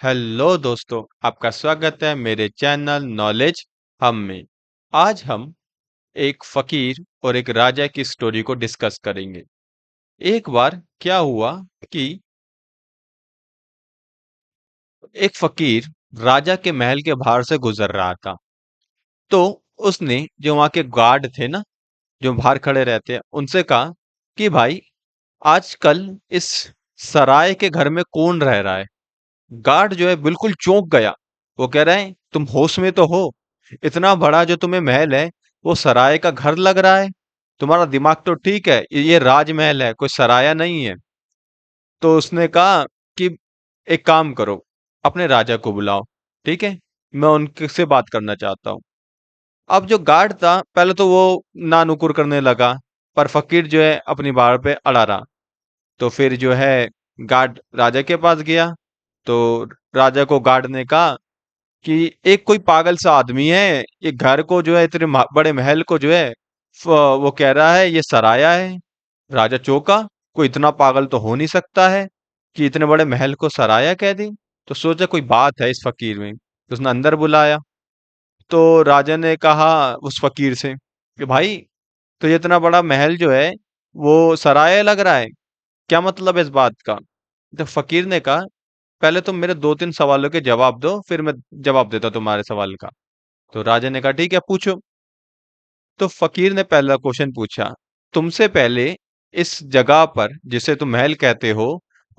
Hello दोस्तों, आपका स्वागत है मेरे चैनल नॉलेज हम में। आज हम एक फकीर और एक राजा की स्टोरी को डिस्कस करेंगे। एक बार क्या हुआ कि एक फकीर राजा के महल के बाहर से गुजर रहा था। तो उसने जो वहां के गार्ड थे ना, जो बाहर खड़े रहते हैं, उनसे कहा कि भाई, आजकल इस सराय के घर में कौन रह रहा है। गार्ड जो है बिल्कुल चौंक गया। वो कह रहे हैं, तुम होश में तो हो? इतना बड़ा जो तुम्हें महल है, वो सराय का घर लग रहा है। तुम्हारा दिमाग तो ठीक है, ये राजमहल है, कोई सराया नहीं है। तो उसने कहा कि एक काम करो, अपने राजा को बुलाओ। ठीक है, मैं उनके से बात करना चाहता हूँ। अब जो गार्ड था, पहले तो वो ना नुकुर करने लगा, पर फकीर जो है अपनी बात पे अड़ा रहा। तो फिर जो है गार्ड राजा के पास गया। तो राजा को गार्ड ने कहा कि एक कोई पागल सा आदमी है, ये घर को जो है इतने बड़े महल को जो है वो कह रहा है ये सराया है। राजा चौंका, कोई इतना पागल तो हो नहीं सकता है कि इतने बड़े महल को सराया कह दे। तो सोचा कोई बात है इस फकीर में, तो उसने अंदर बुलाया। तो राजा ने कहा उस फकीर से कि भाई, तो ये इतना बड़ा महल जो है वो सराय लग रहा है, क्या मतलब है इस बात का? तो फकीर ने कहा, पहले तुम मेरे दो तीन सवालों के जवाब दो, फिर मैं जवाब देता हूं तुम्हारे सवाल का। तो राजा ने कहा ठीक है, पूछो। तो फकीर ने पहला क्वेश्चन पूछा, तुमसे पहले इस जगह पर जिसे तुम महल कहते हो,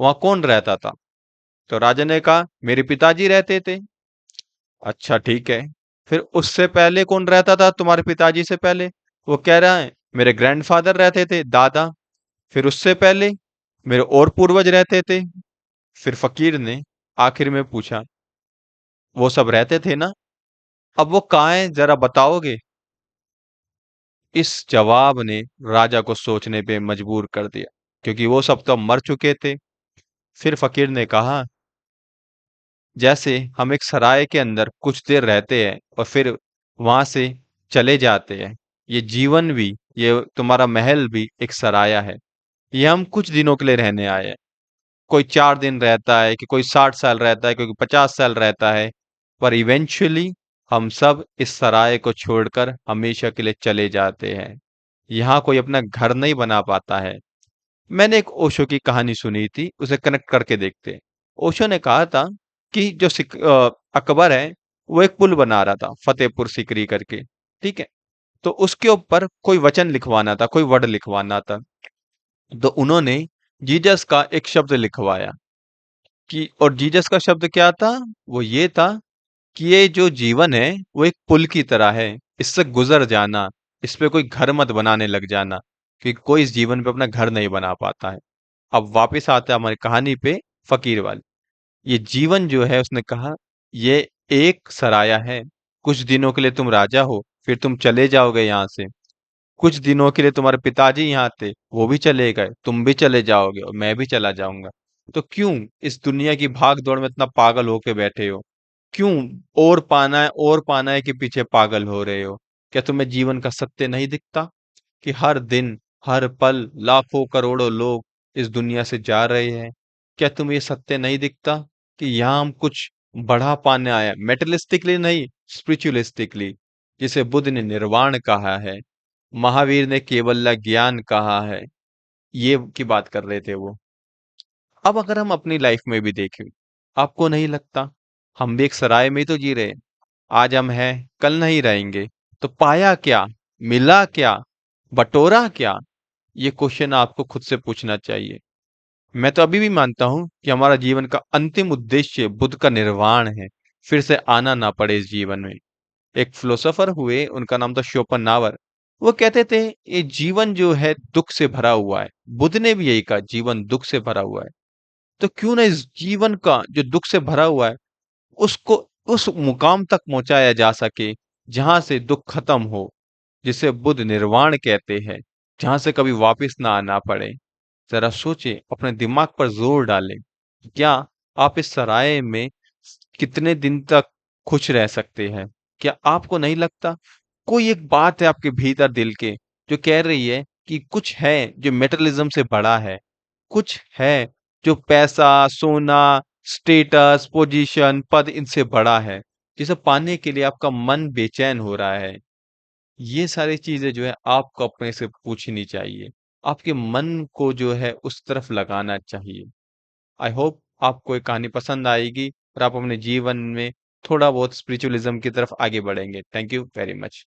वहां कौन रहता था? तो राजा ने कहा, मेरे पिताजी रहते थे। अच्छा ठीक है, फिर उससे पहले कौन रहता था तुम्हारे पिताजी से पहले? वो कह रहा है, मेरे ग्रैंडफादर रहते थे, दादा। फिर उससे पहले मेरे और पूर्वज रहते थे। फिर फकीर ने आखिर में पूछा, वो सब रहते थे ना, अब वो कहाँ हैं, जरा बताओगे? इस जवाब ने राजा को सोचने पे मजबूर कर दिया, क्योंकि वो सब तो अब मर चुके थे। फिर फकीर ने कहा, जैसे हम एक सराय के अंदर कुछ देर रहते हैं और फिर वहां से चले जाते हैं, ये जीवन भी, ये तुम्हारा महल भी एक सराया है। ये हम कुछ दिनों के लिए रहने आए हैं। कोई 4 दिन रहता है, कि कोई 60 साल रहता है, कोई 50 साल रहता है। पर इवेंचुअली हम सब इस सराय को छोड़कर हमेशा के लिए चले जाते हैं। यहाँ कोई अपना घर नहीं बना पाता है। मैंने एक ओशो की कहानी सुनी थी, उसे कनेक्ट करके देखते हैं। ओशो ने कहा था कि जो अकबर है, वो एक पुल बना रहा था, फतेहपुर सीकरी करके। ठीक है, तो उसके ऊपर कोई वचन लिखवाना था, कोई वर्ड लिखवाना था। तो उन्होंने जीसस का एक शब्द लिखवाया, कि और जीसस का शब्द क्या था? वो ये था कि ये जो जीवन है वो एक पुल की तरह है, इससे गुजर जाना, इस पे कोई घर मत बनाने लग जाना, क्योंकि कोई इस जीवन पे अपना घर नहीं बना पाता है। अब वापस आते हैं हमारी कहानी पे, फकीर वाली। ये जीवन जो है, उसने कहा, ये एक सराया है। कुछ दिनों के लिए तुम राजा हो, फिर तुम चले जाओगे यहाँ से। कुछ दिनों के लिए तुम्हारे पिताजी यहाँ थे, वो भी चले गए, तुम भी चले जाओगे और मैं भी चला जाऊंगा। तो क्यों इस दुनिया की भाग दौड़ में इतना पागल होके बैठे हो? क्यों और पाना है के पीछे पागल हो रहे हो? क्या तुम्हें जीवन का सत्य नहीं दिखता कि हर दिन, हर पल लाखों करोड़ों लोग इस दुनिया से जा रहे हैं? क्या तुम्हें ये सत्य नहीं दिखता कि यहाँ हम कुछ बढ़ा पाने आए हैं, मेटलिस्टिकली नहीं, स्पिरिचुअलिस्टिकली, जिसे बुद्ध ने निर्वाण कहा है, महावीर ने केवल ज्ञान कहा है। ये की बात कर रहे थे वो। अब अगर हम अपनी लाइफ में भी देखें, आपको नहीं लगता हम भी एक सराय में ही तो जी रहे हैं? आज हम हैं, कल नहीं रहेंगे। तो पाया क्या, मिला क्या, बटोरा क्या? ये क्वेश्चन आपको खुद से पूछना चाहिए। मैं तो अभी भी मानता हूं कि हमारा जीवन का अंतिम उद्देश्य बुद्ध का निर्वाण है, फिर से आना ना पड़े इस जीवन में। एक फिलोसोफर हुए, उनका नाम था शोपनहावर। वो कहते थे, ये जीवन जो है दुख से भरा हुआ है। बुद्ध ने भी यही कहा, जीवन दुख से भरा हुआ है। तो क्यों ना इस जीवन का जो दुख से भरा हुआ है, उसको उस मुकाम तक पहुंचाया जा सके जहां से दुख खत्म हो, जिसे बुद्ध निर्वाण कहते हैं, जहां से कभी वापस ना आना पड़े। जरा सोचे, अपने दिमाग पर जोर डालें। क्या आप इस सराय में कितने दिन तक खुश रह सकते हैं? क्या आपको नहीं लगता कोई एक बात है आपके भीतर दिल के, जो कह रही है कि कुछ है जो मेटलिज्म से बड़ा है, कुछ है जो पैसा, सोना, स्टेटस, पोजीशन, पद इनसे बड़ा है, जिसे पाने के लिए आपका मन बेचैन हो रहा है। ये सारी चीज़ें जो है आपको अपने से पूछनी चाहिए। आपके मन को जो है उस तरफ लगाना चाहिए। आई होप आपको ये कहानी पसंद आएगी और आप अपने जीवन में थोड़ा बहुत स्पिरिचुअलिज़्म की तरफ आगे बढ़ेंगे। Thank you very much.